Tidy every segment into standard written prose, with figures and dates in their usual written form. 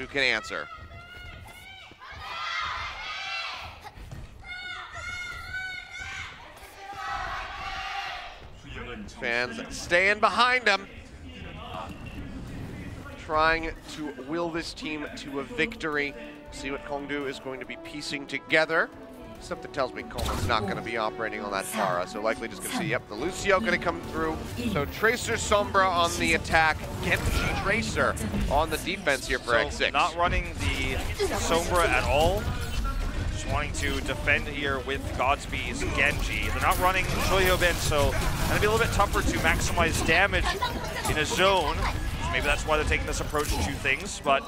KongDoo can answer. Fans staying behind him, trying to will this team to a victory. See what KongDoo is going to be piecing together. Something tells me Coleman's not going to be operating on that Pharah, so likely just going to see, yep, the Lucio going to come through. So Tracer Sombra on the attack, Genji Tracer on the defense here for X6. Not running the Sombra at all. Just wanting to defend here with Godspeed's Genji. They're not running Achilios, so it's going to be a little bit tougher to maximize damage in a zone. Maybe that's why they're taking this approach to things, but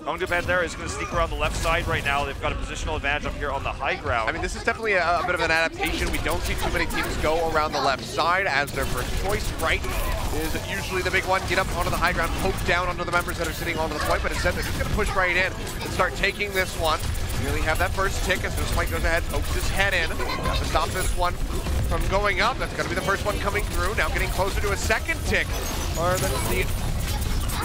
KongDoo Panthera is going to sneak around the left side right now. They've got a positional advantage up here on the high ground. I mean, this is definitely a bit of an adaptation. We don't see too many teams go around the left side as their first choice. Right is usually the big one. Get up onto the high ground, poke down onto the members that are sitting onto the point, but instead they're just going to push right in and start taking this one. Really have that first tick as this fight goes ahead, pokes his head in. Have to stop this one from going up. That's going to be the first one coming through. Now getting closer to a second tick. Or the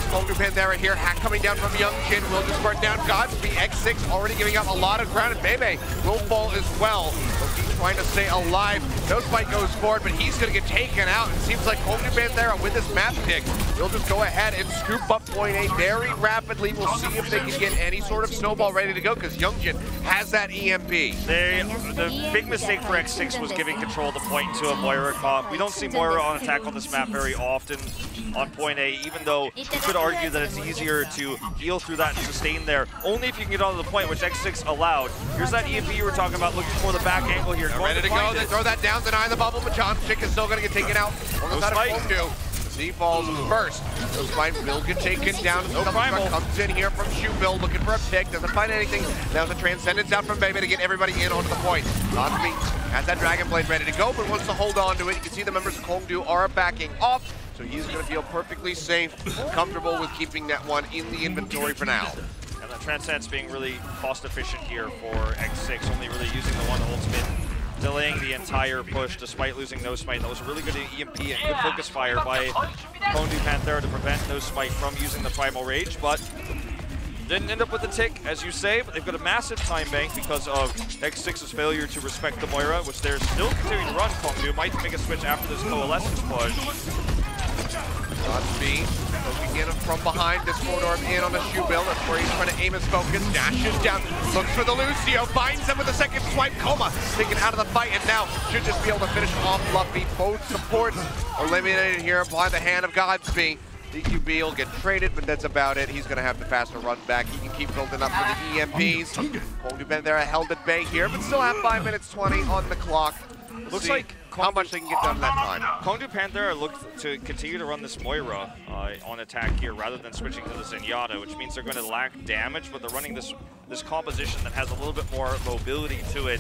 KongDoo Panthera here, hack coming down from Youngjin, will just burn down Godspeed. X6 already giving up a lot of ground, and Bebe will fall as well. So he's trying to stay alive. No spike goes forward, but he's going to get taken out. It seems like KongDoo Panthera with this map pick will just go ahead and scoop up point A very rapidly. We'll see if they can get any sort of snowball ready to go, because Youngjin has that EMP. The big mistake for X6 was giving control of the point to a Moira comp. We don't see Moira on attack on this map very often on point A, even though you could argue that it's easier to heal through that and sustain there, only if you can get onto the point, which X6 allowed. Here's that EMP you were talking about, looking for the back angle here. Ready to go, they throw that down, deny the bubble, but John Chick is still going to get taken out. On the side of KongDoo. He falls first. Ghostmite will get taken down. No primal comes in here from Shoebill, looking for a pick, doesn't find anything. Now the Transcendence out from Bebe to get everybody in onto the point. Godspeed has that Dragon Blade ready to go, but wants to hold on to it. You can see the members of KongDoo are backing off. So he's going to feel perfectly safe, comfortable with keeping that one in the inventory for now. And the Transcendence being really cost efficient here for X6, only really using the one ultimate, delaying the entire push despite losing No Smite. That was a really good EMP and good focus fire by KongDoo Panthera to prevent No Smite from using the Primal Rage, but didn't end up with a tick, as you say, but they've got a massive time bank because of X6's failure to respect the Moira, which they're still continuing to run. KongDoo might make a switch after this Coalescence push. Godspeed poking in from behind, this corridor in on the Shoebill. That's where he's trying to aim his focus. Dashes down, looks for the Lucio, finds him with a second swipe. Coma taken out of the fight, and now should just be able to finish off Fluffy. Both supports eliminated here by the hand of Godspeed. DQB will get traded, but that's about it. He's going to have the faster run back. He can keep building up for the EMPs. KongDoo Panthera held at bay here, but still have 5 minutes 20 on the clock. Looks like how much they can get done in that time. KongDoo Panthera looked to continue to run this Moira on attack here rather than switching to the Zenyatta, which means they're going to lack damage, but they're running this composition that has a little bit more mobility to it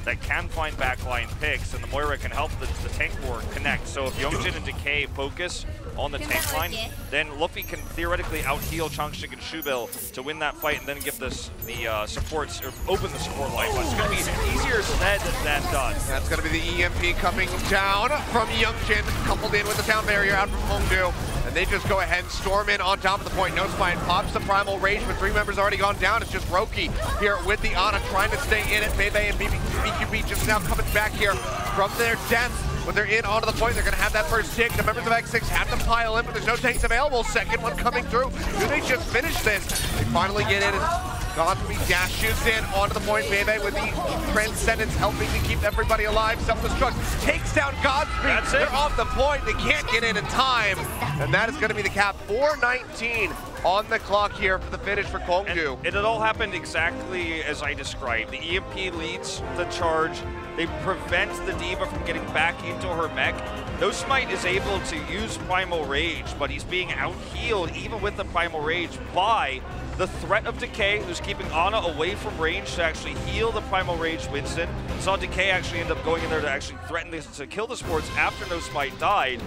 that can find backline picks, and the Moira can help the tank war connect. So if Youngjin and Decay focus on the tank line, then Luffy can theoretically out-heal Changshik and Shoebill to win that fight and then give the supports, or open the support line. But it's going to be easier said than done. That's going to be the EMP coming down from Youngjin, coupled in with the sound barrier out from KongDoo. And they just go ahead and storm in on top of the point. No Spine pops the Primal Rage, but 3 members already gone down. It's just Roki here with the Ana trying to stay in it. Bebe and BQB just now coming back here from their deaths. When they're in onto the point, they're going to have that first tick. The members of X6 have to pile in, but there's no tanks available. Second one coming through. Do they just finish this? They finally get in, and Godspeed dashes in onto the point. Bebe with the Transcendence helping to keep everybody alive. Self-destruct takes down Godspeed. That's it. They're off the point. They can't get in time. And that is going to be the cap. 4:19 on the clock here for the finish for KongDoo. And it all happened exactly as I described. The EMP leads the charge. They prevent the D.Va from getting back into her mech. No Smite is able to use Primal Rage, but he's being out-healed even with the Primal Rage by the threat of Decay, who's keeping Ana away from range to actually heal the Primal Rage Winston. Saw Decay actually end up going in there to actually threaten to kill the supports after No Smite died.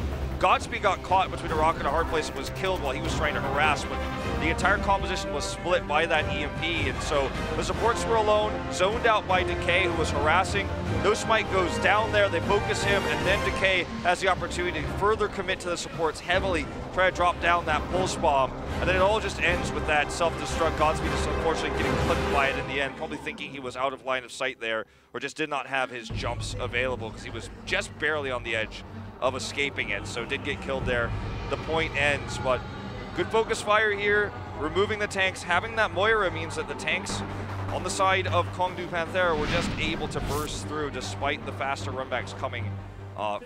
Godspeed got caught between a rock and a hard place and was killed while he was trying to harass, but the entire composition was split by that EMP, and so the supports were alone, zoned out by Decay, who was harassing. No Smite goes down there, they focus him, and then Decay has the opportunity to further commit to the supports heavily, try to drop down that pulse bomb, and then it all just ends with that self-destruct. Godspeed just unfortunately getting clipped by it in the end, probably thinking he was out of line of sight there, or just did not have his jumps available because he was just barely on the edge of escaping it, so did get killed there. The point ends, but good focus fire here, removing the tanks. Having that Moira means that the tanks on the side of KongDoo Panthera were just able to burst through despite the faster runbacks coming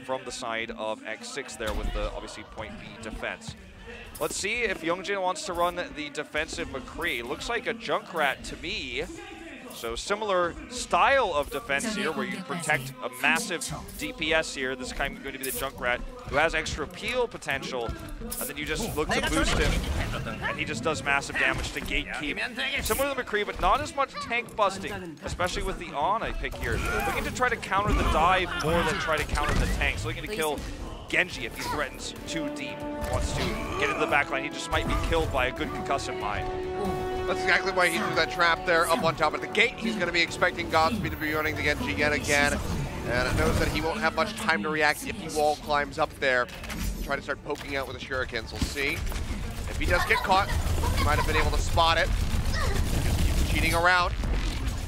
from the side of X6 there with the, obviously, point B defense. Let's see if Youngjin wants to run the defensive McCree. Looks like a Junkrat to me. So similar style of defense here where you protect a massive DPS here. This time going to be the Junkrat who has extra peel potential, and then you just look to boost him and he just does massive damage to gatekeep. Similar to McCree, but not as much tank busting, especially with the Ana pick here. Looking to try to counter the dive more than try to counter the tanks. Looking to kill Genji if he threatens too deep, wants to get into the backline. He just might be killed by a good concussive mine. That's exactly why he threw that trap there up on top of the gate. He's going to be expecting Godspeed to be running the Genji yet again. And knows that he won't have much time to react if he wall climbs up there. Try to start poking out with the shurikens. We'll see. If he does get caught, he might have been able to spot it. Just keeps cheating around.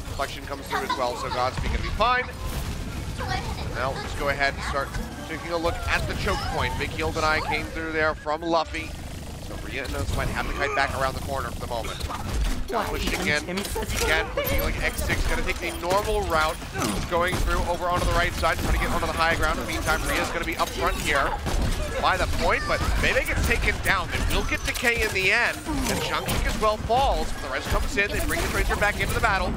Reflection comes through as well, so Godspeed going to be fine. Now let's go ahead and start taking a look at the choke point. Big heal deny came through there from Luffy. So Rhea and Notes might have to kite back around the corner for the moment. Now pushing again, looking like X6 gonna take the normal route, going through over onto the right side, trying to get onto the high ground. In the meantime, Rhea's gonna be up front here by the point, but Bebe gets taken down. They will get Decay in the end, and Changshik as well falls. The rest comes in, they bring the Tracer back into the battle.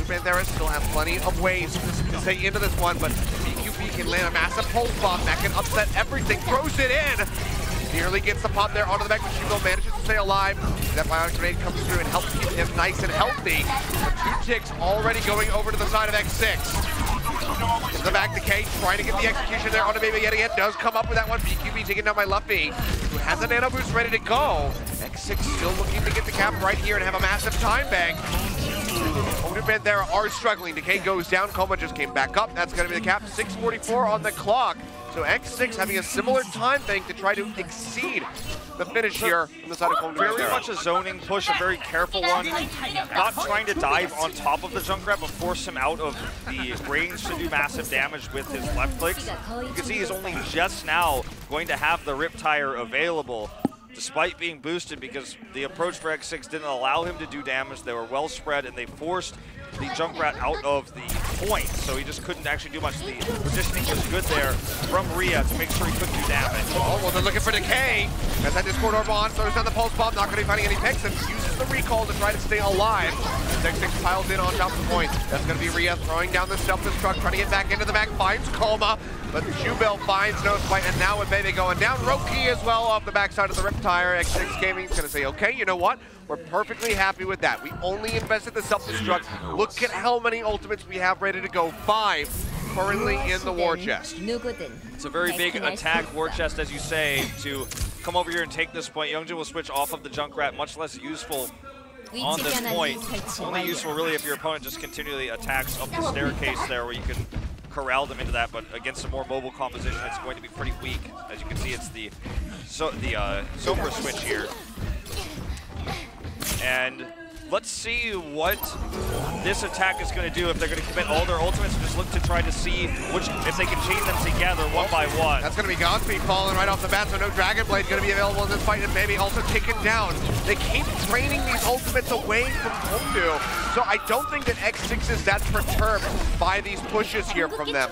Panthera still have plenty of ways to stay into this one, but BQB can land a massive pulse bomb that can upset everything, throws it in. Nearly gets the pop there onto the back, but Shugo manages to stay alive. That bionic grenade comes through and helps keep him nice and healthy. The 2 ticks already going over to the side of X6. In the back, Decay trying to get the execution there onto Baby yet again. Does come up with that one. BQB taken down by Luffy, who has a nano boost ready to go. X6 still looking to get the cap right here and have a massive time bank. KongDoo Panthera are struggling. Decay goes down. Coma just came back up. That's going to be the cap. 6:44 on the clock. So X6 having a similar time bank to try to exceed the finish here from the side of KongDoo Panthera. Very much a zoning push, a very careful one. Not trying to dive on top of the Junkrat, but force him out of the range to do massive damage with his left clicks. You can see he's only just now going to have the Riptire available, despite being boosted, because the approach for X6 didn't allow him to do damage. They were well spread, and they forced the Junkrat out of the point, so he just couldn't actually do much. The positioning was good there from Rhea to make sure he couldn't do damage. Oh, well, they're looking for Decay. As that Discord Orb on, throws down the Pulse Bomb, not going to be finding any picks, and uses the recall to try to stay alive. X6 piles in on top of the point. That's going to be Rhea throwing down the self-destruct, trying to get back into the back, finds Coma, but Jubel finds no spite, and now with Bebe going down, Roki as well off the backside of the Riptire. X6-Gaming is going to say, okay, you know what? We're perfectly happy with that. We only invested the self-destruct. Look at how many ultimates we have ready to go. 5 currently in the war chest. It's a very big attack war chest, as you say, to come over here and take this point. Youngjin will switch off of the Junkrat, much less useful on this point. Only useful really if your opponent just continually attacks up the staircase there, where you can corral them into that, but against a more mobile composition, it's going to be pretty weak. As you can see, it's the Sombra switch here. And let's see what this attack is going to do. If they're going to commit all their ultimates, just look to try to see if they can chain them together one by one. That's going to be Godspeed falling right off the bat, so no Dragon Blade going to be available in this fight, and maybe also taken down. They keep draining these ultimates away from KongDoo, so I don't think that X6 is that perturbed by these pushes here from them.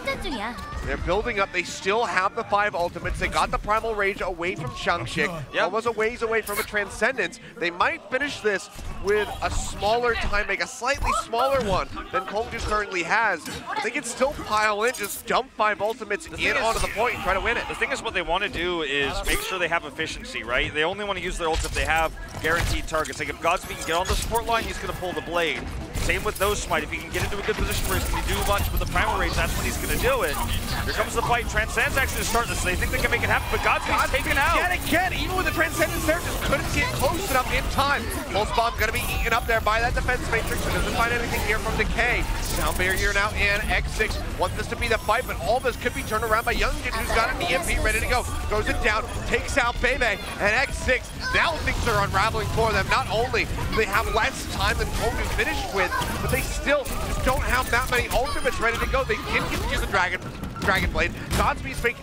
They're building up. They still have the 5 ultimates. They got the Primal Rage away from Changshik. Almost a ways away from a Transcendence. They might finish this with a smaller time bank, a slightly smaller one than KongDoo currently has. But they can still pile in, just dump 5 ultimates in onto the point and try to win it. The thing is, what they want to do is make sure they have efficiency, right? They only want to use their ult if they have guaranteed targets. Like if Godspeed can get on the support line, he's going to pull the blade. Same with No Smite. If he can get into a good position where he's going to do much with the Primal Rage, that's when he's going to do it. Here comes the fight. Transcendence actually to start this. They think they can make it happen, but Godspeed's taken out. Yet again, even with the Transcendence there, just couldn't get close enough in time. Pulse Bomb going to be eaten up there by that defense matrix, and doesn't find anything here from Decay. Down barrier now in. X6 wants this to be the fight, but all this could be turned around by Youngjin, who's got an EMP ready to go. Throws it down, takes out Bebe, and X6, now things are unraveling for them. Not only do they have less time than KongDoo finished with, but they still just don't have that many ultimates ready to go. They didn't get to use the Dragon Blade. Godspeed's been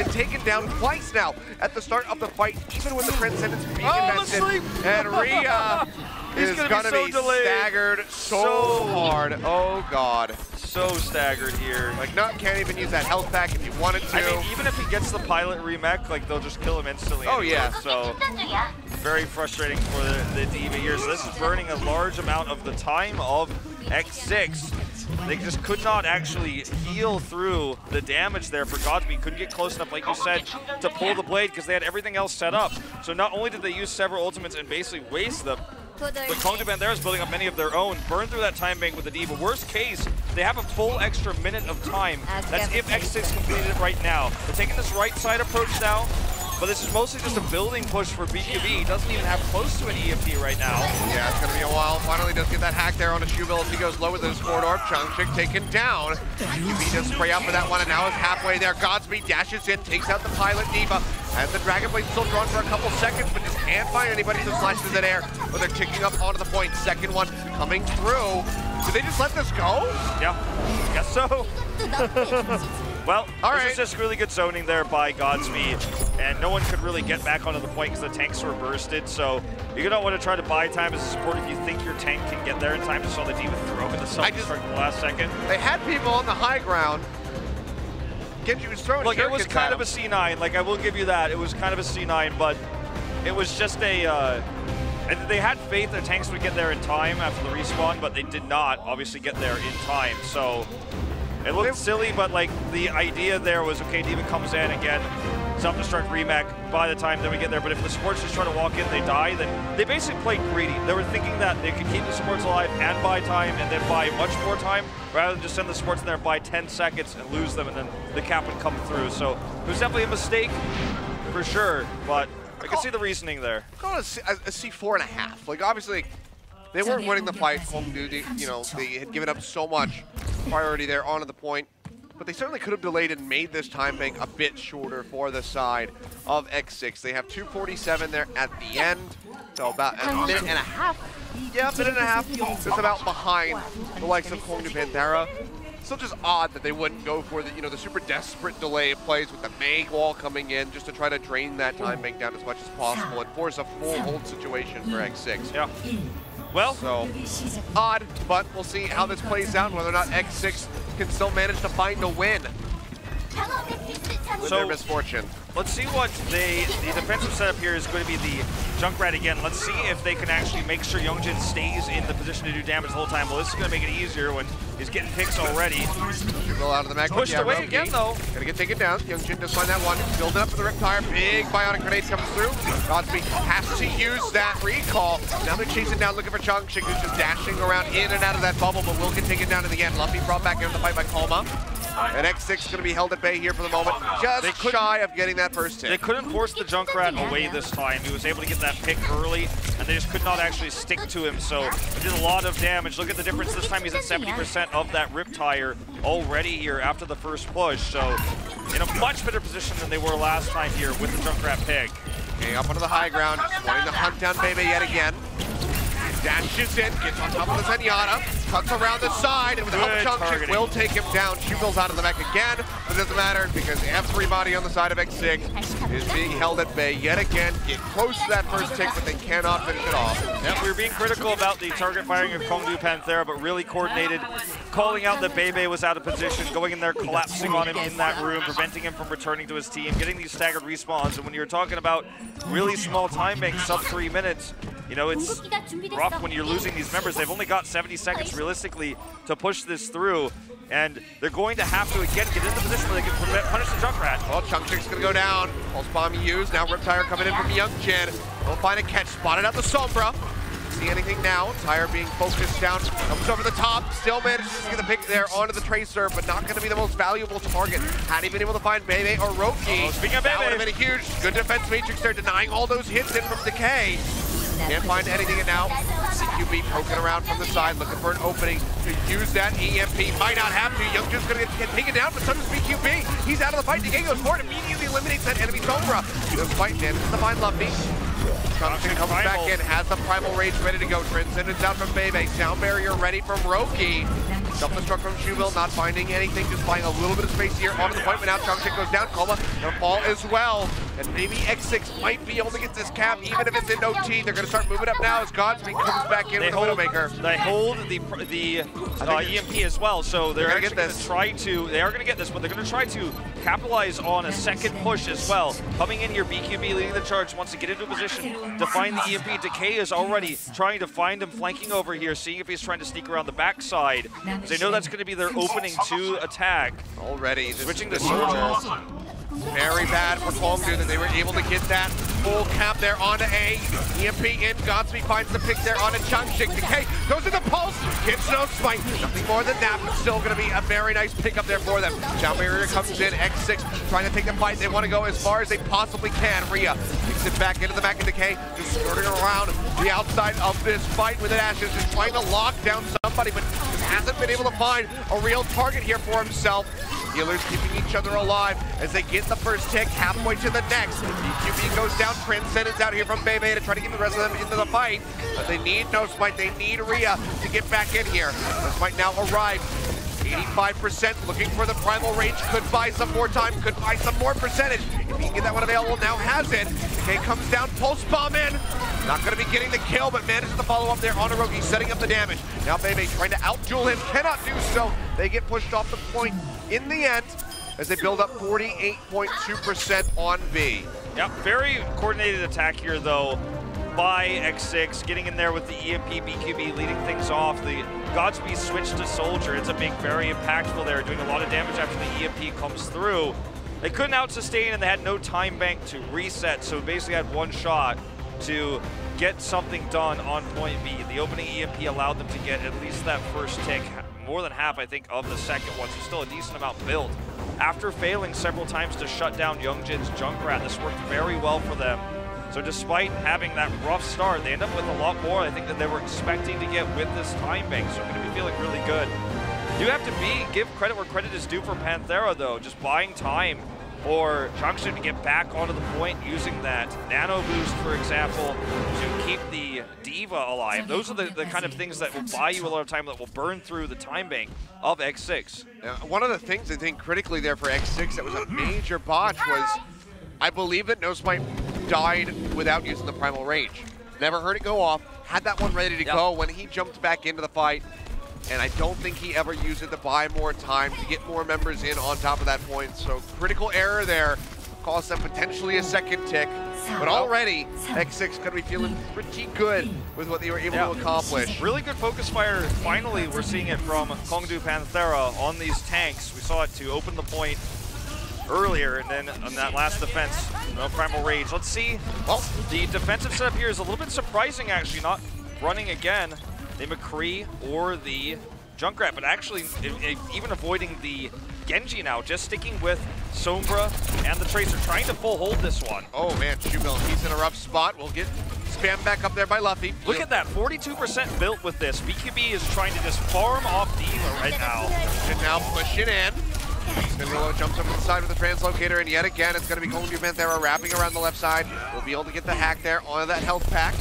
taken down twice now at the start of the fight, even with the Transcendence being invested. And Rhea is going to be staggered so hard. Oh, God. So staggered here. Like, can't even use that health pack if you wanted to. I mean, even if he gets the pilot remech, like, they'll just kill him instantly. Oh, anyway, yeah. So, very frustrating for the D.Va here. So this is burning a large amount of the time of X6. They just could not actually heal through the damage there for Godspeed. Couldn't get close enough, like you said, to pull the blade because they had everything else set up. So not only did they use several ultimates and basically waste them, but KongDoo Panthera is building up many of their own. Burn through that time bank with the D.Va. Worst case, they have a full extra minute of time. That's if X6 completed it right now. They're taking this right side approach now, but this is mostly just a building push for BQB. He doesn't even have close to an EMP right now. Yeah, it's going to be a while. Finally does get that hack there on a Shoeville as he goes low with his corridor. Chungchik taken down. BQB does spray out for that one, and now is halfway there. Godspeed dashes in, takes out the pilot D.Va. As the Dragon Blade still drawn for a couple seconds, but just can't find anybody to slash through that air. But they're ticking up onto the point. Second one coming through. Did they just let this go? Yeah, guess so. Well, this is just really good zoning there by Godspeed, and no one could really get back onto the point because the tanks were bursted, so you don't want to try to buy time as a support if you think your tank can get there in time. Just saw the D.Va throw in the self-destruct in the last second. They had people on the high ground. Genji was throwing Look, it was kind of a C9, like I will give you that. It was kind of a C9, but it was just a... they had faith their tanks would get there in time after the respawn, but they did not obviously get there in time, so... It looked silly, but like the idea there was, okay, D.Va comes in again, self-destruct remech by the time then we get there, but if the supports just try to walk in, they die, then they basically played greedy. They were thinking that they could keep the supports alive and buy time and then buy much more time, rather than just send the supports in there, buy 10 seconds and lose them, and then the cap would come through. So it was definitely a mistake, for sure, but I can see the reasoning there. Go to a C4.5. Like, obviously, they weren't winning the fight. KongDoo, you know, they had given up so much priority there onto the point, but they certainly could have delayed and made this time bank a bit shorter for the side of X6. They have 2:47 there at the end, so about a minute and a half. Yeah, a minute and a half. Just about behind the likes of KongDoo Panthera. Still just odd that they wouldn't go for the, the super desperate delay of plays with the Meg wall coming in just to try to drain that time bank down as much as possible and force a full hold situation for X6. Yeah. Well, so odd, but we'll see how this plays out, whether or not X6 can still manage to find a win with their misfortune. Let's see what the defensive setup here is going to be the Junkrat again. Let's see if they can actually make sure Youngjin stays in the position to do damage the whole time. Well, this is going to make it easier when he's getting picks already. Go out of the mech. Pushed away again, though. Gonna get taken down. Youngjin does find that one. Build it up for the Riptire. Big bionic grenade comes through. Godspeed has to use that recall. Now they're chasing down, looking for Chungchik, who's just dashing around in and out of that bubble, but will get taken down in the end. Luffy brought back into the fight by Kalma. And X6 is going to be held at bay here for the moment, just shy of getting that first hit. They couldn't force the Junkrat away this time. He was able to get that pick early, and they just could not actually stick to him, so it did a lot of damage. Look at the difference. This time he's at 70% of that Riptire already here after the first push, so in a much better position than they were last time here with the Junkrat pick. Okay, up onto the high ground, just wanting to hunt down Bebe yet again. Dashes in, gets on top of the Zenyatta, cuts around the side, and with the help of Chungchik will take him down. Shoeville's out of the mech again, but it doesn't matter because they have 3 body on the side of X6. Is being held at bay yet again. Get close to that first tick, but they cannot finish it off. Yeah, we were being critical about the target firing of KongDoo Panthera, but really coordinated, calling out that Bebe was out of position, going in there, collapsing on him in that room, preventing him from returning to his team, getting these staggered respawns. And when you're talking about really small time banks, sub 3 minutes, it's rough when you're losing these members. They've only got 70 seconds realistically to push this through, and they're going to have to again get in the position where they can punish the Junkrat. Well, Chungchik's gonna go down. Pulse bomb used. Now Riptire coming in from Youngjin. They'll find a catch. Spotted out the Sombra. See anything now? Tyre being focused down, comes over the top, still manages to get the pick there onto the Tracer, but not going to be the most valuable target. Had he been able to find Bebe or Roki, speaking of that Bebe, would have been a huge, good defense matrix there, denying all those hits in from Decay. Can't find anything now. CQB poking around from the side, looking for an opening to use that EMP. Might not have to. Youngjan's going to get taken down, but so does BQB. He's out of the fight. Decay goes for it, immediately eliminates that enemy Sombra. This fight manages to find Lumpy. Comes back in, has the Primal Rage ready to go. Transcendence out from Bebe. Sound Barrier ready from Roki. Self-destruct from Shubil, not finding anything, just buying a little bit of space here onto the point, but now Chongqing goes down. Koma gonna fall as well. And maybe X6 might be able to get this cap, even if it's in OT. They're gonna start moving up now as Godspeed comes back in with the Widowmaker. They hold the EMP as well, so they're actually gonna try to, they are gonna get this, but they're gonna try to capitalize on a second push as well. Coming in here, BQB leading the charge, wants to get into a position to find the EMP. Decay is already trying to find him, flanking over here, seeing if he's trying to sneak around the backside. They know that's going to be their opening to attack. Already switching to Soldier. Very bad for KongDoo that they were able to get that full cap there onto A. EMP in, Godspeed finds the pick there onto Chongqing. Decay goes to the pulse, gets no smite. Nothing more than that, but still going to be a very nice pick up there for them. Sound Barrier comes in, X6 trying to take the fight. They want to go as far as they possibly can. Rhea kicks it back into the back of Decay, just skirting around the outside of this fight with it. Ashes is trying to lock down somebody, but just hasn't been able to find a real target here for himself. Healers keeping each other alive as they get the first tick, halfway to the next. BQB goes down, Transcendence out here from Bebe to try to get the rest of them into the fight. But they need no smite, they need Rhea to get back in here. No smite now arrives. 85% looking for the Primal Rage, could buy some more time, could buy some more percentage. If he can get that one available, now has it. Decay comes down, pulse bomb in. Not going to be getting the kill, but manages to follow up there on Hiroki, setting up the damage. Now Bebe trying to outduel him, cannot do so. They get pushed off the point in the end as they build up 48.2% on B. Yep, very coordinated attack here though by X6, getting in there with the EMP, BQB leading things off. The Godspeed switch to Soldier ends up being very impactful there, doing a lot of damage after the EMP comes through. They couldn't out-sustain and they had no time bank to reset, so basically had one shot to get something done on point B. The opening EMP allowed them to get at least that first tick, more than half I think of the second one, so still a decent amount built. After failing several times to shut down Youngjin's Junkrat, this worked very well for them. So despite having that rough start, they end up with a lot more I think that they were expecting to get with this time bank, so I'm going to be feeling really good. You have to give credit where credit is due for Panthera though, just buying time for Chongqing to get back onto the point, using that nano boost, for example, to keep the Diva alive. Those are the kind of things that will buy you a lot of time, that will burn through the time bank of X6. One of the things I think critically there for X6 that was a major botch was, I believe that No Smite died without using the Primal Rage. Never heard it go off, had that one ready to go when he jumped back into the fight, and I don't think he ever used it to buy more time, to get more members in on top of that point. So critical error there, cost them potentially a second tick, but already X6 going to be feeling pretty good with what they were able to accomplish. Really good focus fire. Finally, we're seeing it from KongDoo Panthera on these tanks. We saw it to open the point earlier, and then on that last defense, no Primal Rage. Let's see. Well, the defensive setup here is a little bit surprising, actually, not running again the McCree or the Junkrat, but actually even avoiding the Genji now, just sticking with Sombra and the Tracer, trying to full hold this one. Oh man, Shubil, he's in a rough spot. We'll get spammed back up there by Luffy. Look at that, 42% built with this. BQB is trying to just farm off Diva right now. And now pushing in. Spinrolo jumps up to the side with the translocator, and yet again, it's going to be KongDoo Panthera wrapping around the left side. We'll be able to get the hack there onto that health pack.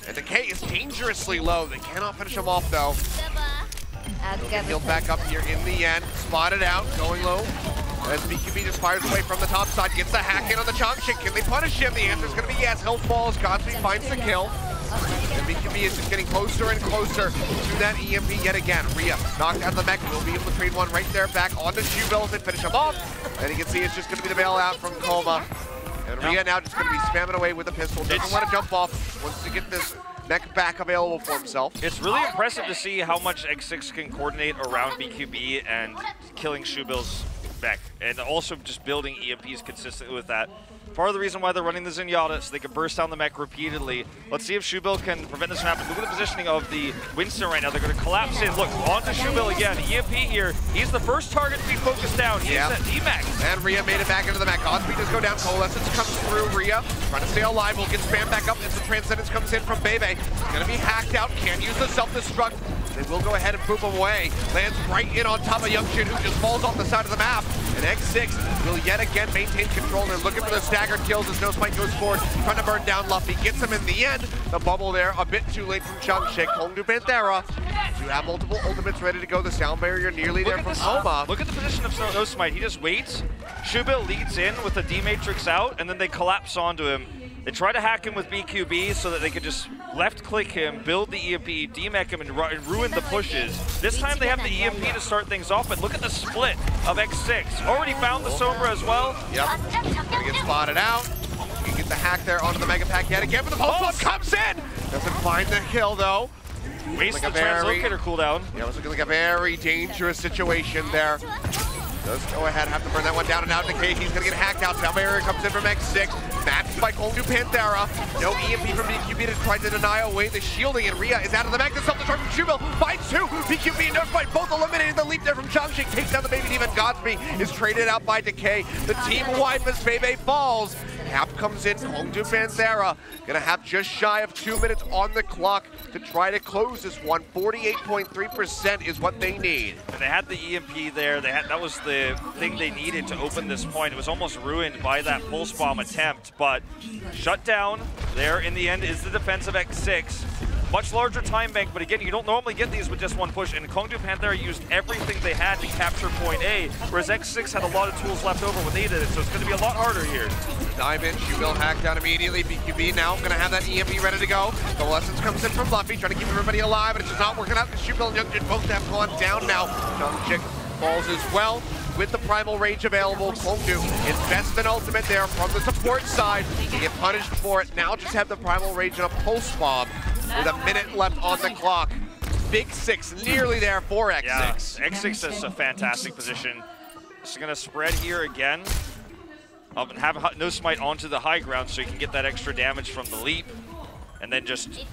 And Decay is dangerously low. They cannot finish him off, though. He'll get healed back up here in the end. Spotted out, going low. As BQB just fires away from the top side, gets the hack in on the Chongqing. Can they punish him? The answer is going to be yes. Health falls. Godspeed finds the kill. And BQB is just getting closer and closer to that EMP yet again. Rhea knocked out of the mech. We'll be able to trade one right there back onto Shubil and finish him off. And you can see it's just going to be the bailout from Koma. And Rhea now just going to be spamming away with the pistol. Doesn't want to jump off. Wants to get this mech back available for himself. It's really impressive to see how much X6 can coordinate around BQB and killing Shubil's mech. And also just building EMPs consistently with that. part of the reason why they're running the Zenyatta, so they can burst down the mech repeatedly. Let's see if Shubil can prevent this from happening. Look at the positioning of the Winston right now. They're going to collapse in. Look, on to Shubil again. EMP here. He's the first target to be focused down. He's at D-Max. And Rhea made it back into the mech. Godspeed does go down. Coalescence comes through. Rhea trying to stay alive. Will get spammed back up as the Transcendence comes in from Bebe. Going to be hacked out. Can't use the self-destruct. They will go ahead and poop him away. Lands right in on top of Youngshin, who just falls off the side of the map. And X6 will yet again maintain control. They're looking for the staggered kills as No Spike goes forward, trying to burn down Luffy. Gets him in the end. The bubble there, a bit too late from Changshik. KongDoo Panthera. You have multiple ultimates ready to go. The sound barrier nearly there from Oma. Look at the position of No Smite. He just waits. Shubil leads in with the D-Matrix out, and then they collapse onto him. They try to hack him with BQB so that they could just left-click him, build the EMP, D-Mech him, and ruin the pushes. This time they have the EMP to start things off, but look at the split of X6. Already found the Sombra as well. Yep. Gonna get spotted out. You can get the hack there onto the Mega Pack yet again, but the pulse comes in! Doesn't find the kill, though. Waste the translocator cooldown. Yeah, it was looking like a very dangerous situation there. Does go ahead, have to burn that one down, and now Decay, he's gonna get hacked out. Sound barrier comes in from X6, matched by KongDoo Panthera. No EMP from BQB to try to deny away the shielding, and Rhea is out of the mech. The self-destruct from Shubil finds two. BQB and No Fight both eliminated. The leap there from Changshik takes down the baby demon. Godspeed is traded out by Decay. The team wipe as Bebe falls. Cap comes in, KongDoo Panthera. Gonna have just shy of 2 minutes on the clock to try to close this one. 48.3% is what they need. And they had the EMP there. That was the thing they needed to open this point. It was almost ruined by that pulse bomb attempt, but shut down there in the end is the defense of X6. Much larger time bank, but again, you don't normally get these with just one push, and KongDoo Panthera used everything they had to capture point A, whereas X6 had a lot of tools left over when they did it, so it's going to be a lot harder here. Dive in, Shubil hacked down immediately. BQB now going to have that EMP ready to go. The Lessons comes in from Luffy, trying to keep everybody alive, and it's just not working out because Shubil and Youngshin both have gone down now. Changshik falls as well. With the Primal Rage available, KongDoo invest an ultimate there from the support side. They get punished for it. Now just have the Primal Rage and a Pulse Bomb with a minute left on the clock. Big six, nearly there for X6. Yeah, X6 is a fantastic position. Just going to spread here again. And have No Smite onto the high ground so you can get that extra damage from the leap. And then just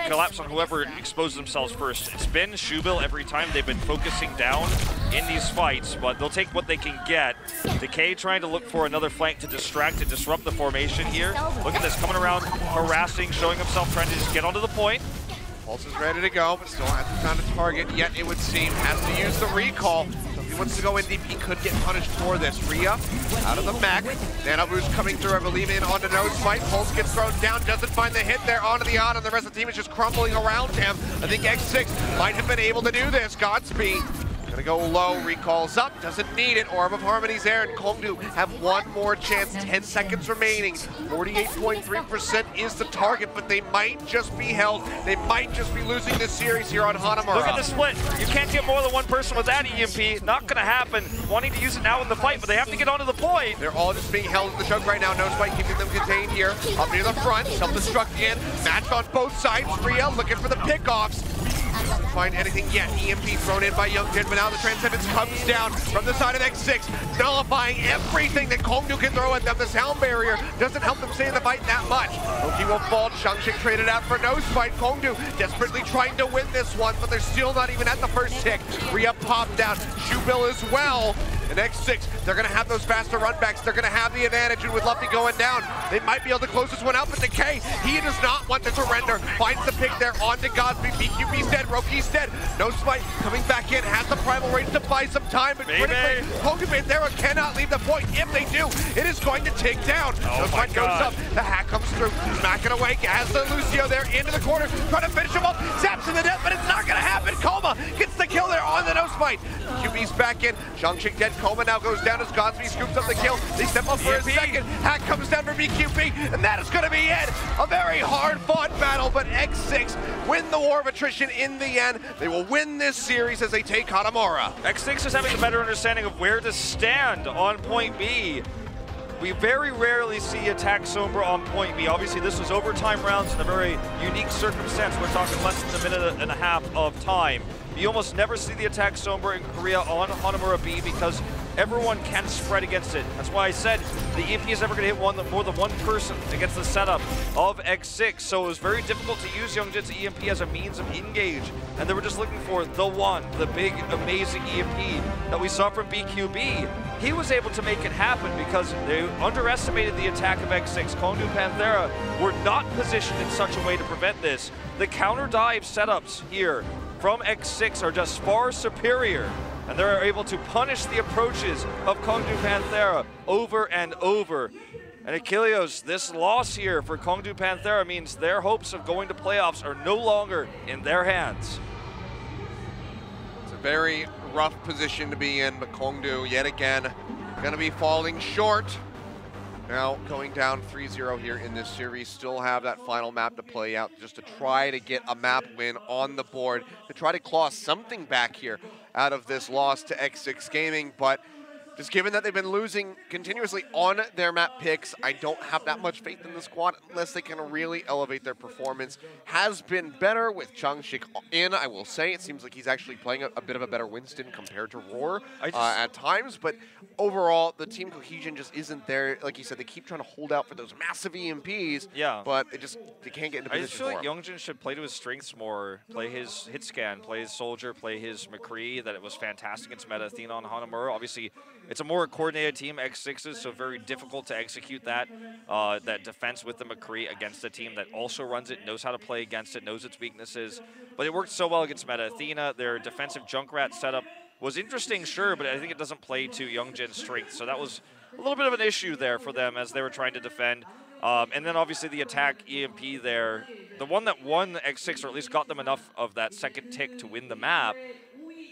collapse on whoever exposes themselves first. It's been Shubil every time. They've been focusing down in these fights, but they'll take what they can get. Decay trying to look for another flank to distract and disrupt the formation here. Look at this, coming around, harassing, showing himself, trying to just get onto the point. Pulse is ready to go, but still hasn't found a target yet, it would seem. Has to use the recall. So if he wants to go in deep, he could get punished for this. Rhea out of the mech. Nanobu's coming through, I believe, in onto No Smite. Pulse gets thrown down, doesn't find the hit there onto the odd, and the rest of the team is just crumbling around him. I think X6 might have been able to do this. Godspeed. Gonna go low, recalls up, doesn't need it. Orb of Harmony's there, and KongDoo have one more chance, 10 seconds remaining. 48.3% is the target, but they might just be held. They might just be losing this series here on Hanamura. Look at the split. You can't get more than one person with that EMP. Not gonna happen. Wanting to use it now in the fight, but they have to get onto the point. They're all just being held in the choke right now. No Spike keeping them contained here. Up near the front, self-destruct in. Match on both sides. Rhea looking for the pickoffs. Doesn't find anything yet. EMP thrown in by Youngshin, but now the Transcendence comes down from the side of X6, nullifying everything that KongDoo can throw at them. The sound barrier doesn't help them stay in the fight that much. Loki will fall. Changshik traded out for No Spite. KongDoo desperately trying to win this one, but they're still not even at the first tick. Rhea popped out. Shubil as well. And X6, they're going to have those faster runbacks. They're going to have the advantage, and with Luffy going down, they might be able to close this one out. But Decay, he does not want to surrender. Finds the pick there onto Godspeed. BQB's dead. Roki's dead. No Smite coming back in. Has the Primal Rage to buy some time. But critically, KongDoo Panthera cannot leave the point. If they do, it is going to tick down. No Smite goes up. The hack comes through. Smacking away. Has the Lucio there into the corner. Trying to finish him up. Zaps in the net, but it's not going to happen. Coma gets the kill there on the No Smite. QB's back in. Changshik dead. Coma now goes down as Godspeed scoops up the kill. They step up for a second. Hack comes down for BQB, and that is going to be it. A very hard-fought battle, but X6 win the war of attrition in the end. They will win this series as they take Hanamura. X6 is having a better understanding of where to stand on point B. We very rarely see attack Sombra on point B. Obviously, this was overtime rounds in a very unique circumstance. We're talking less than a minute and a half of time. You almost never see the attack Sombra in Korea on Hanamura B because everyone can spread against it. That's why I said the EMP is never going to hit more than one person against the setup of X6. So it was very difficult to use Youngjin's EMP as a means of engage. And they were just looking for the one, the big, amazing EMP that we saw from BQB. He was able to make it happen because they underestimated the attack of X6. KongDoo Panthera were not positioned in such a way to prevent this. The counter dive setups here from X6 are just far superior, and they're able to punish the approaches of KongDoo Panthera over and over. And Achilios, this loss here for KongDoo Panthera means their hopes of going to playoffs are no longer in their hands. It's a very rough position to be in, but KongDoo yet again gonna be falling short. Now going down 3-0 here in this series, still have that final map to play out just to try to get a map win on the board, to try to claw something back here out of this loss to X6-Gaming, but just given that they've been losing continuously on their map picks, I don't have that much faith in the squad unless they can really elevate their performance. Has been better with Changshik in, I will say. It seems like he's actually playing a bit of a better Winston compared to Roar at times, but overall, the team cohesion just isn't there. Like you said, they keep trying to hold out for those massive EMPs, but they can't get into position. I just feel like Youngjin should play to his strengths more, play his hit scan, play his soldier, play his McCree, that it was fantastic against Meta Athena on Hanamura. Obviously, it's a more coordinated team, X6's, so very difficult to execute that that defense with the McCree against a team that also runs it, knows how to play against it, knows its weaknesses. But it worked so well against Meta Athena. Their defensive Junkrat setup was interesting, sure, but I think it doesn't play to Youngjin's strength. So that was a little bit of an issue there for them as they were trying to defend. And then obviously the attack EMP there, the one that won X6, or at least got them enough of that second tick to win the map,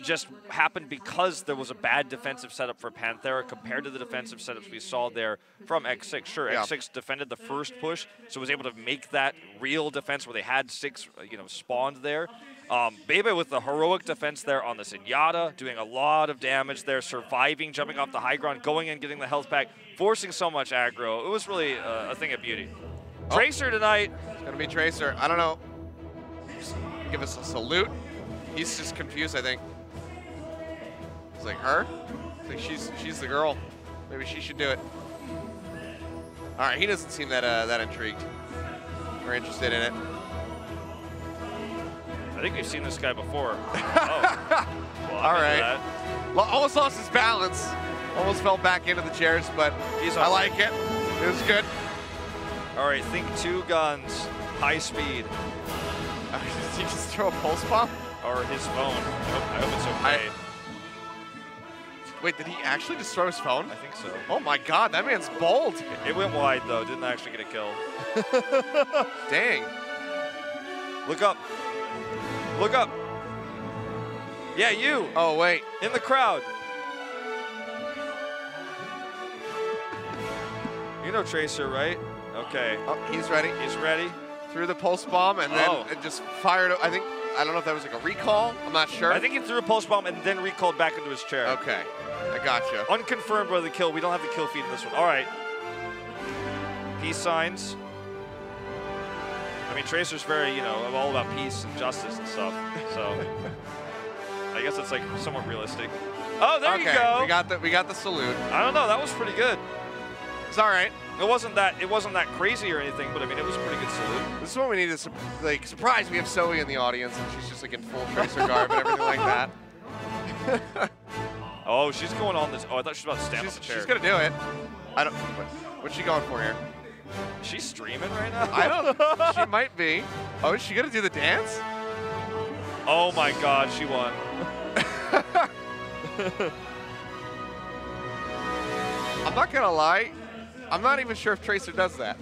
just happened because there was a bad defensive setup for Panthera compared to the defensive setups we saw there from X6. Sure, X6 defended the first push, so was able to make that real defense where they had 6, spawned there. Bebe with the heroic defense there on the Zenyatta, doing a lot of damage there, surviving, jumping off the high ground, going in, getting the health pack, forcing so much aggro. It was really a thing of beauty. Tracer tonight. It's going to be Tracer. I don't know. Just give us a salute. He's just confused, I think. It's like, her? It's like she's the girl. Maybe she should do it. All right, he doesn't seem that intrigued or interested in it. I think we've seen this guy before. Oh. Well, all right. Almost lost his balance. Almost fell back into the chairs, but I like it. It was good. All right, think 2 guns, high speed. Did he just throw a pulse bomb? Or his phone. I hope it's okay. Wait, did he actually just throw his phone? I think so. Oh my God, that man's bold. It went wide though, didn't actually get a kill. Dang. Look up. Look up. Yeah, you. Oh, wait. In the crowd. You know Tracer, right? Okay. Oh, he's ready. He's ready. Threw the pulse bomb and then it just fired. I don't know if that was like a recall. I'm not sure. I think he threw a pulse bomb and then recalled back into his chair. Okay. I gotcha. Unconfirmed whether the kill. We don't have the kill feed in this one. All right. Peace signs. I mean, Tracer's very, all about peace and justice and stuff. So I guess it's like somewhat realistic. Oh, there you go. We got the salute. I don't know. That was pretty good. It's all right. It wasn't that crazy or anything, but I mean, it was a pretty good salute. This is what we need to surprise. We have Zoe in the audience, and she's just like in full Tracer garb and everything like that. Oh, she's going on this. Oh, I thought she was about to stand on the chair. She's gonna do it. I don't. What's she going for here? Is she streaming right now? I don't. She might be. Oh, is she gonna do the dance? Oh my God, she won. I'm not gonna lie. I'm not even sure if Tracer does that.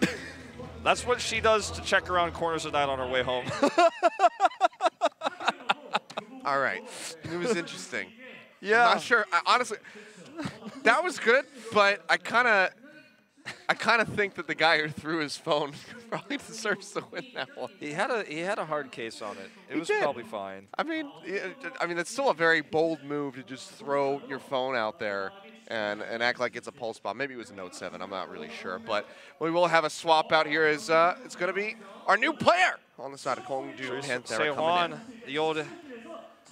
That's what she does to check around corners at night on her way home. All right. It was interesting. Yeah. I'm not sure. Honestly, that was good, but I kind of think that the guy who threw his phone probably deserves to win that one. He had a hard case on it. It was probably fine. I mean, it's still a very bold move to just throw your phone out there and act like it's a pulse bomb. Maybe it was a Note 7. I'm not really sure. But we will have a swap out here. It's going to be our new player on the side of KongDoo Panthera coming in. The old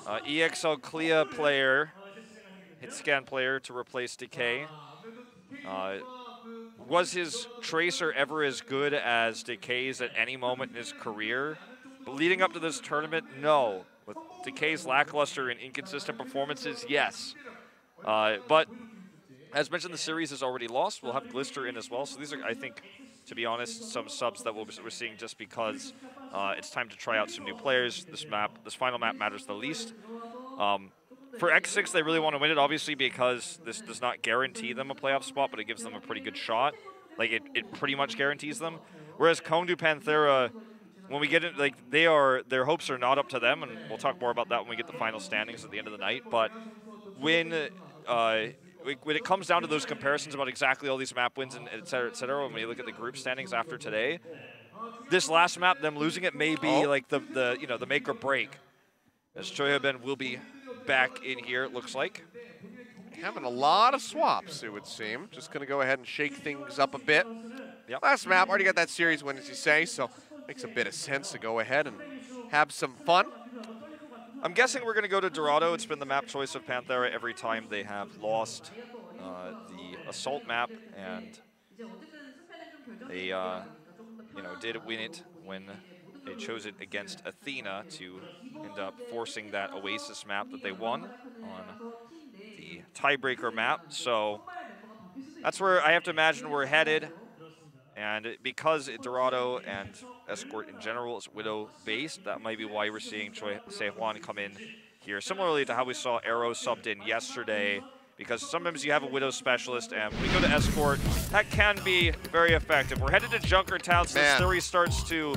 EXL Clea player. hit scan player to replace Decay. Was his Tracer ever as good as Decay's at any moment in his career? But leading up to this tournament, no. With Decay's lackluster and inconsistent performances, yes. But as mentioned, the series is already lost. We'll have Glister in as well. So these are, I think, to be honest, some subs that we're seeing just because it's time to try out some new players. This final map matters the least. For X6, they really want to win it, obviously, because this does not guarantee them a playoff spot, but it gives them a pretty good shot. Like, it pretty much guarantees them. Whereas KongDoo Panthera, when we get it, like, their hopes are not up to them, and we'll talk more about that when we get the final standings at the end of the night. But when it comes down to those comparisons about exactly all these map wins and et cetera, when we look at the group standings after today, this last map, them losing it may be like the make or break. As Choyeben will be back in here, it looks like. Having a lot of swaps, it would seem. Just going to go ahead and shake things up a bit. Yep. Last map, already got that series win, as you say, so makes a bit of sense to go ahead and have some fun. I'm guessing we're going to go to Dorado. It's been the map choice of Panthera every time they have lost the Assault map, and they did win it when they chose it against Athena to end up forcing that Oasis map that they won on the tiebreaker map. So that's where I have to imagine we're headed. And because Dorado and Escort in general is Widow-based, that might be why we're seeing Choi Se-Hwan come in here. Similarly to how we saw Arrow subbed in yesterday, because sometimes you have a Widow specialist, and when we go to Escort, that can be very effective. We're headed to Junkertown, so this theory starts to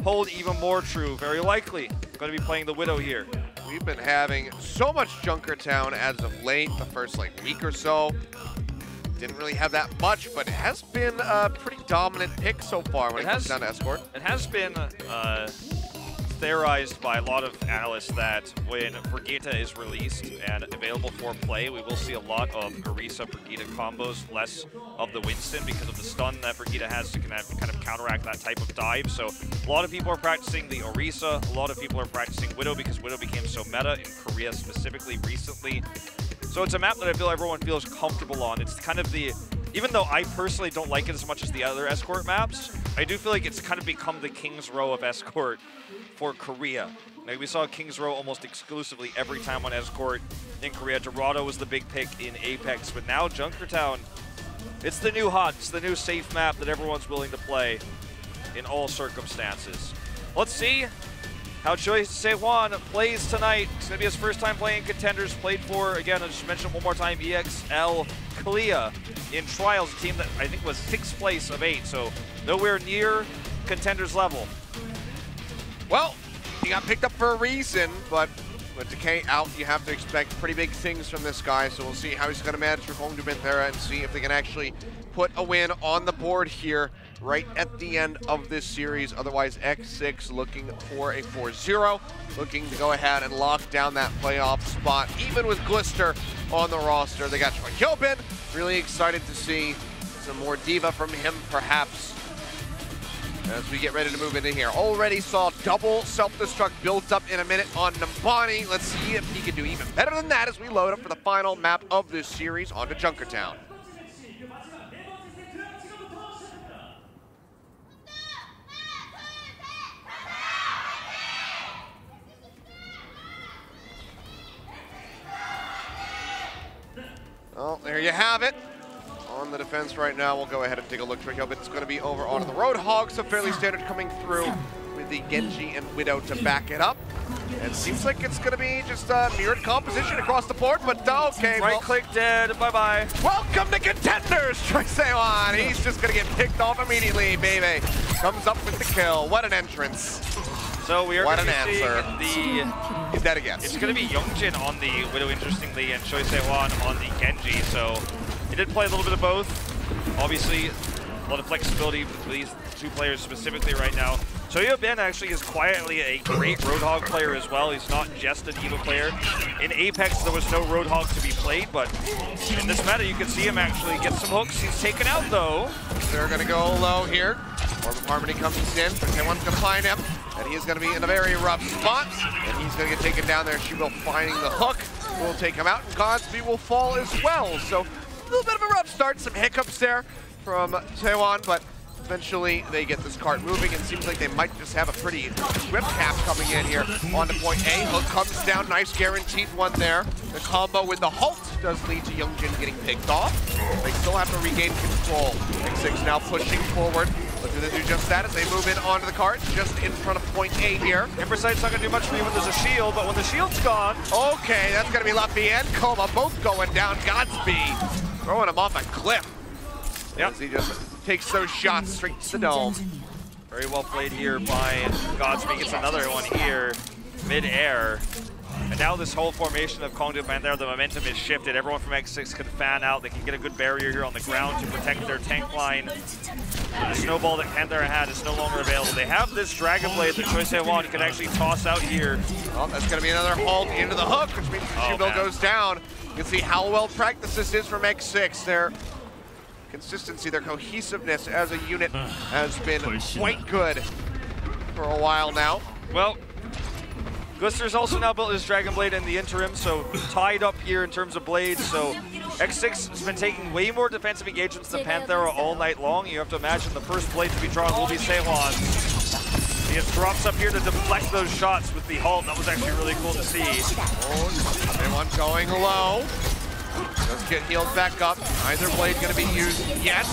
hold even more true. Very likely going to be playing the Widow here. We've been having so much Junkertown as of late, the first week or so. Didn't really have that much, but it has been a pretty dominant pick so far when it comes down to Escort. It has been theorized by a lot of analysts that when Brigitte is released and available for play, we will see a lot of Orisa-Brigitte combos, less of the Winston because of the stun that Brigitte has to kind of counteract that type of dive. So a lot of people are practicing the Orisa, a lot of people are practicing Widow because Widow became so meta in Korea specifically recently. So it's a map that I feel everyone feels comfortable on. It's kind of the, even though I personally don't like it as much as the other Escort maps, I do feel like it's kind of become the King's Row of Escort for Korea. Like we saw King's Row almost exclusively every time on Escort in Korea. Dorado was the big pick in Apex, but now Junkertown, it's the new hot, it's the new safe map that everyone's willing to play in all circumstances. Let's see how Choi Se-Hwan plays tonight. It's going to be his first time playing Contenders. Played for, again, I just mentioned one more time, EXL Korea in Trials, a team that I think was 6th place of 8, so nowhere near Contenders level. Well, he got picked up for a reason, but with Decay out, you have to expect pretty big things from this guy, so we'll see how he's going to manage for KongDoo Panthera and see if they can actually put a win on the board here right at the end of this series. Otherwise, X6 looking for a 4-0, looking to go ahead and lock down that playoff spot, even with Glister on the roster. They got Choyeben. Really excited to see some more diva from him, perhaps, as we get ready to move into here. Already saw double self-destruct built up in a minute on Nambani. Let's see if he can do even better than that as we load up for the final map of this series onto Junkertown. Well, there you have it. On the defense right now, we'll go ahead and take a look. But it's going to be over onto the Roadhog, so fairly standard coming through with the Genji and Widow to back it up. And it seems like it's going to be just a mirrored composition across the board, but okay. Right click dead, bye-bye. Welcome to Contenders, Choi Se-Hwan. He's just going to get picked off immediately, baby. Comes up with the kill. What an entrance. So we are what going an to see answer. He's dead again. It's going to be Youngjin on the Widow, interestingly, and Choi Se-Hwan on the Genji. So he did play a little bit of both. Obviously, a lot of flexibility with these two players specifically right now. Choyeben actually is quietly a great Roadhog player as well. He's not just a diva player. In Apex, there was no Roadhog to be played, but in this meta, you can see him actually get some hooks. He's taken out, though. They're going to go low here. Orb of Harmony comes in, but someone's going to find him. And he's going to be in a very rough spot. And he's going to get taken down there. She will finding the hook. will take him out, and Godsby will fall as well. So a little bit of a rough start, some hiccups there from Taewon, but eventually they get this cart moving, and seems like they might just have a pretty swift cap coming in here onto point A. Hook comes down, nice guaranteed one there. The combo with the halt does lead to Youngjin getting picked off. They still have to regain control. X6 now pushing forward. But do they do just that as they move in onto the cart, just in front of point A here. Impresight's not gonna do much for you when there's a shield, but when the shield's gone. Okay, that's gonna be Luffy and Coma both going down. Godsby throwing him off a cliff. Yep. As he just takes those shots straight to the dome. Very well played here by Godsby. Gets another one here, mid-air. And now this whole formation of KongDoo Panthera, the momentum is shifted. Everyone from X6 can fan out. They can get a good barrier here on the ground to protect their tank line. The snowball that Panthera had is no longer available. They have this Dragon Blade that Choi Se-won can actually toss out here. Well, that's going to be another halt into the hook, which means the Shubil goes down. You can see how well practiced this is from X6. Their consistency, their cohesiveness as a unit has been quite good for a while now. Well, Glister's also now built his Dragon Blade in the interim, so tied up here in terms of blades. So X6 has been taking way more defensive engagements than Panthera all night long. You have to imagine the first blade to be drawn will be Sehwan. He just drops up here to deflect those shots with the halt. That was actually really cool to see. Everyone going low. Let's get healed back up. Neither blade going to be used yet.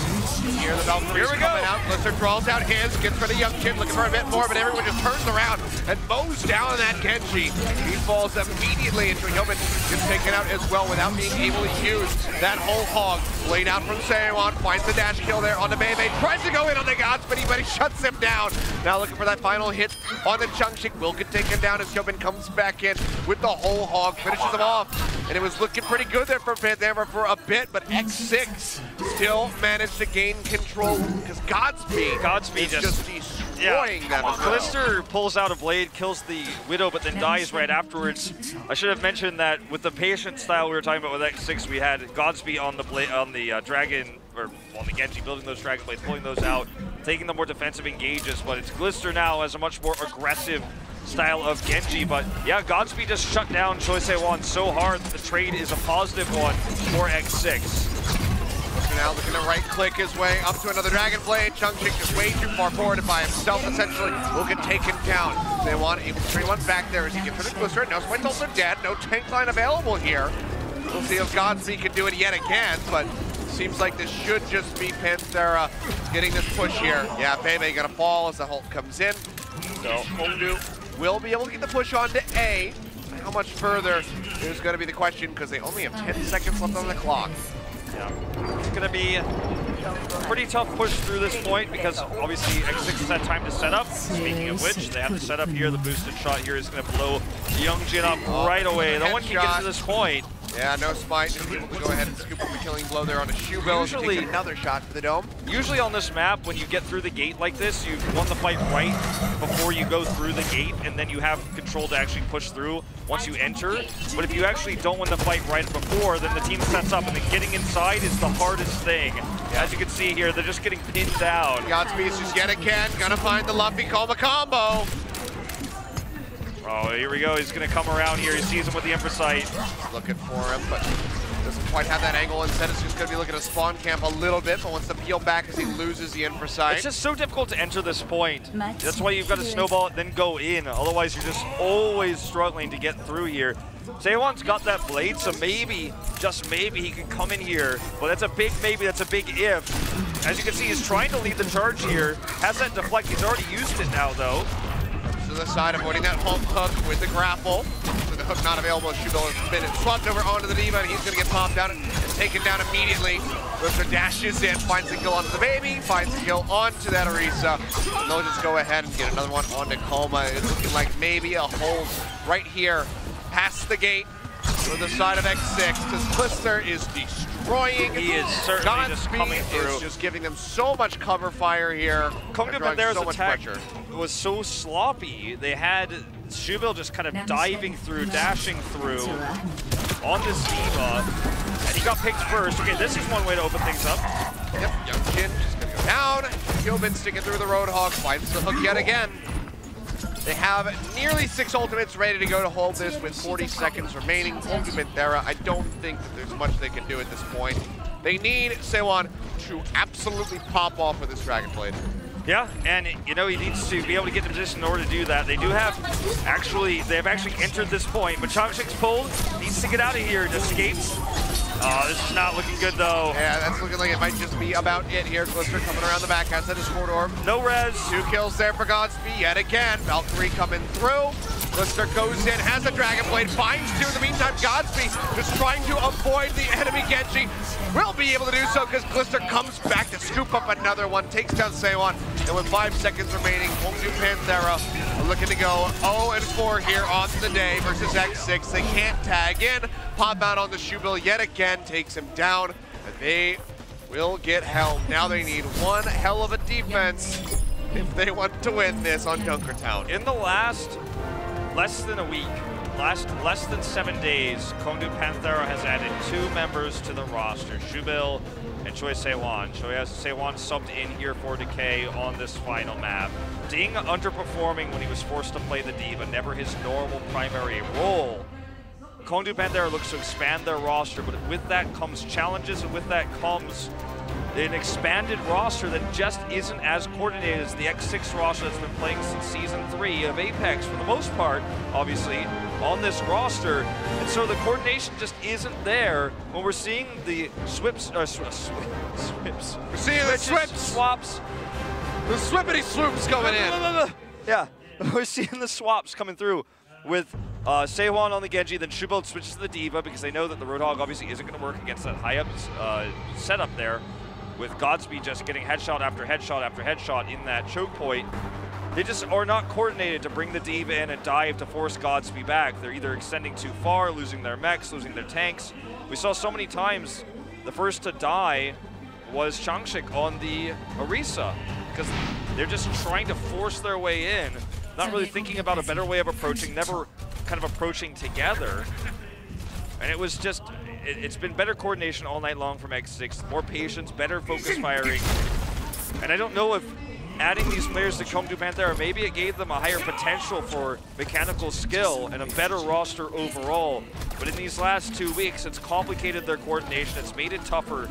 Here the Valkyrie's coming out. Glister draws out his, gets rid of Youngjin, looking for a bit more, but everyone just turns around and mows down that Genji. He falls immediately into Hyobin, gets taken out as well without being able to use that whole hog. Laid out from Sehwan, finds the dash kill there on the Bebe, tries to go in on the Godsby, but he shuts him down. Now looking for that final hit on the Changshik, will get taken down as Hyobin comes back in with the whole hog, finishes him off. And it was looking pretty good there for Panthera for a bit, but X6 still managed to gain control because Godsby is just destroying them. Glister pulls out a blade, kills the Widow, but then dies right afterwards. I should have mentioned that with the patient style we were talking about with X6, we had Godsby on the Dragon, or on the Genji, building those Dragon Blades, pulling those out, taking the more defensive engages, but it's Glister now has a much more aggressive style of Genji, but yeah, Godsby just shut down Choi Se-won so hard that the trade is a positive one for X6. So now looking to right click his way up to another Dragon Blade. Changshik just way too far forward and by himself essentially will get taken down. They want able to bring one back there as he gets rid of Glister. No, Smite's also dead, no tank line available here. We'll see if Godsby can do it yet again, but seems like this should just be Panthera getting this push here. Yeah, Bebe gonna fall as the Hulk comes in. So KongDoo will be able to get the push on to A. How much further is going to be the question because they only have 10 seconds left on the clock. Yeah, it's going to be a pretty tough push through this point because obviously X6 has had time to set up. Speaking of which, they have to set up here. The boosted shot here is going to blow Youngjin up right away. No one can get to this point. Yeah, no Smite. Just able to go ahead and scoop up the killing blow there on a Shubil. Usually another shot for the dome. Usually on this map, when you get through the gate like this, you won the fight right before you go through the gate, and then you have control to actually push through once you enter. But if you actually don't win the fight right before, then the team sets up, and then getting inside is the hardest thing. As you can see here, they're just getting pinned down. Godsby's just yet again gonna find the Luffy Coma combo. Oh, here we go. He's going to come around here. He sees him with the Impresight. Looking for him, but doesn't quite have that angle. Instead, it's just going to be looking at spawn camp a little bit, but wants to peel back as he loses the Impresight. It's just so difficult to enter this point. That's why you've got to snowball it, then go in. Otherwise, you're just always struggling to get through here. Sehwan's got that blade, so maybe, just maybe, he can come in here. But that's a big maybe, that's a big if. As you can see, he's trying to lead the charge here. Has that deflect. He's already used it now, though. To the side, avoiding that Hulk hook with the grapple. So the hook not available, Shubil has been swapped over onto the Diva, and he's going to get popped out and taken down immediately. Glister dashes in, finds the kill onto the Baby, finds the kill onto that Orisa. And they'll just go ahead and get another one onto Coma. It's looking like maybe a hold right here past the gate for the side of X6, because Glister is destroying. He is certainly just coming through. Is just giving them so much cover fire here. KongDoo Panthera's attack was so sloppy. They had Shubil just kind of diving through, dashing through on this Diva, and he got picked first. Okay, this is one way to open things up. Yep, Youngjin just gonna go down. Hyobin sticking through the Roadhog, finds the hook yet again. They have nearly 6 ultimates ready to go to hold this with 40 seconds remaining. KongDoo Panthera, I don't think that there's much they can do at this point. They need Sewon to absolutely pop off with this Dragon Blade. Yeah, and you know, he needs to be able to get in position in order to do that. They have actually entered this point, but Changshik's pulled, needs to get out of here, and escapes. This is not looking good though. Yeah, that's looking like it might just be about it here. Glister coming around the back outside his Schröder. No res. 2 kills there for Godspeed yet again. Valkyrie coming through. Glister goes in, has a Dragon Blade, finds 2. In the meantime, Godspeed just trying to avoid the enemy Genji. Will be able to do so because Glister comes back to scoop up another one, takes down Sewon, and with 5 seconds remaining, KongDoo Panthera are looking to go 0-4 here on the day versus X6. They can't tag in. Pop out on the Shubil yet again, takes him down, and they will get held. Now they need one hell of a defense if they want to win this on Dunkertown. In the last less than a week, less than 7 days, KongDoo Panthera has added 2 members to the roster, Shubil and Choi Sewon. Sewon subbed in here for Decay on this final map. Ding underperforming when he was forced to play the Diva, never his normal primary role. KongDoo Panthera looks to expand their roster, but with that comes challenges, and with that comes an expanded roster that just isn't as coordinated as the X6 roster that's been playing since Season 3 of Apex, for the most part, obviously, on this roster. And so the coordination just isn't there when we're seeing the swips. We're seeing the swaps. The swippity swoops going in. Yeah, we're seeing the swaps coming through with Sewon on the Genji, then Shubil switches to the Diva because they know that the Roadhog obviously isn't going to work against that high up setup there, with Godspeed just getting headshot after headshot after headshot in that choke point. They just are not coordinated to bring the Diva in and dive to force Godspeed back. They're either extending too far, losing their mechs, losing their tanks. We saw so many times the first to die was Changshik on the Orisa, because they're just trying to force their way in, not really thinking about a better way of approaching, never kind of approaching together. And it was just, it's been better coordination all night long from X6, more patience, better focus firing. And I don't know if adding these players to KongDoo Panthera, maybe it gave them a higher potential for mechanical skill and a better roster overall. But in these last 2 weeks, it's complicated their coordination. It's made it tougher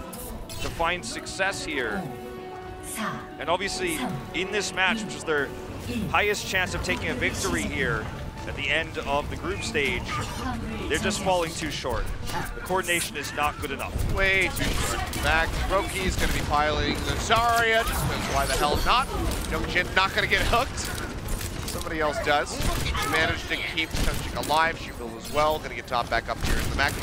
to find success here. And obviously, in this match, which is their highest chance of taking a victory here at the end of the group stage, they're just falling too short. The coordination is not good enough. Way too short. In fact, Roki's going to be piloting the Zarya, just because why the hell not? Youngjin not going to get hooked. Somebody else does. Managed to keep Changshik alive. Shubil as well. Going to get top back up here in the mech.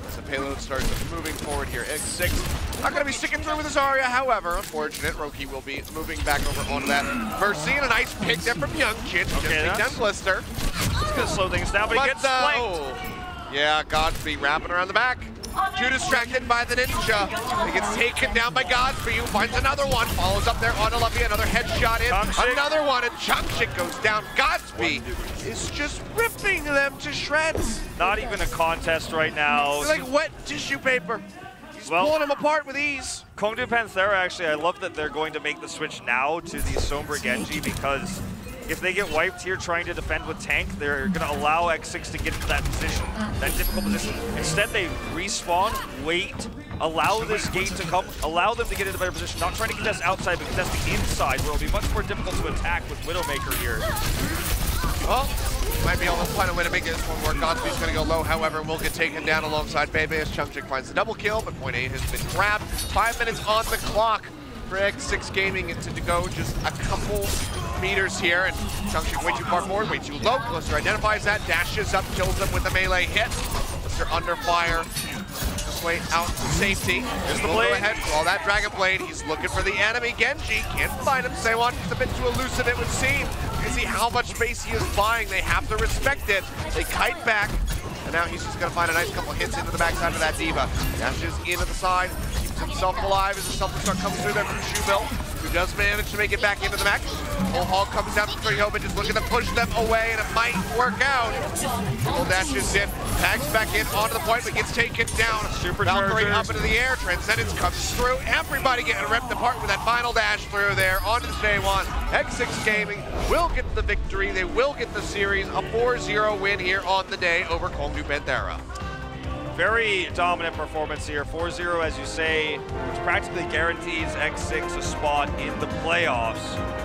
As the payload starts moving forward here. X6 not going to be sticking through with the Zarya. However, unfortunate, Roki will be moving back over onto that. First seeing a nice pick there from Youngjin. Just take down Glister. It's going to slow things down, but he gets flanked. Oh. Yeah, Godspeed wrapping around the back. Too distracted by the ninja. He gets taken down by Godspeed, who finds another one. Follows up there on Olivia, another headshot in. Changshik. Another one, and Changshik goes down. Godspeed is just ripping them to shreds. Not even a contest right now. They're like wet tissue paper. He's pulling them apart with ease. KongDoo Panthera, actually, I love that they're going to make the switch now to the Sombra Genji, because if they get wiped here trying to defend with tank, they're going to allow X6 to get into that position, that difficult position. Instead, they respawn, wait, allow this gate to come, allow them to get into a better position, not trying to contest outside, but contest the inside, where it'll be much more difficult to attack with Widowmaker here. Well, might be able to find a way to make this one work. Godspeed's going to go low, however, will get taken down alongside Bebe as Changshik finds the double kill, but point A has been grabbed. 5 minutes on the clock for X6-Gaming to go just a couple meters here, and Changshik way too far forward, way too low. Glister identifies that, dashes up, kills him with a melee hit. Glister under fire, this way out to safety. There's the blade. Go ahead, all that Dragon Blade. He's looking for the enemy. Genji can't find him. Sewon is a bit too elusive, it would seem. You see how much space he is buying. They have to respect it. They kite back, and now he's just going to find a nice couple hits into the backside of that Diva. Dashes into the side, keeps himself alive as the self-destruct comes through there from Shubil. who does manage to make it back into the mech. Whole Hog comes down from Trihoman, just looking to push them away, and it might work out. Full dashes in, tags back in onto the point, but gets taken down. Valkyrie up into the air, Transcendence comes through. Everybody getting ripped apart with that final dash through there onto the day one. X6-Gaming will get the victory. They will get the series, a 4-0 win here on the day over KongDoo Panthera. Very dominant performance here. 4-0, as you say, which practically guarantees X6 a spot in the playoffs.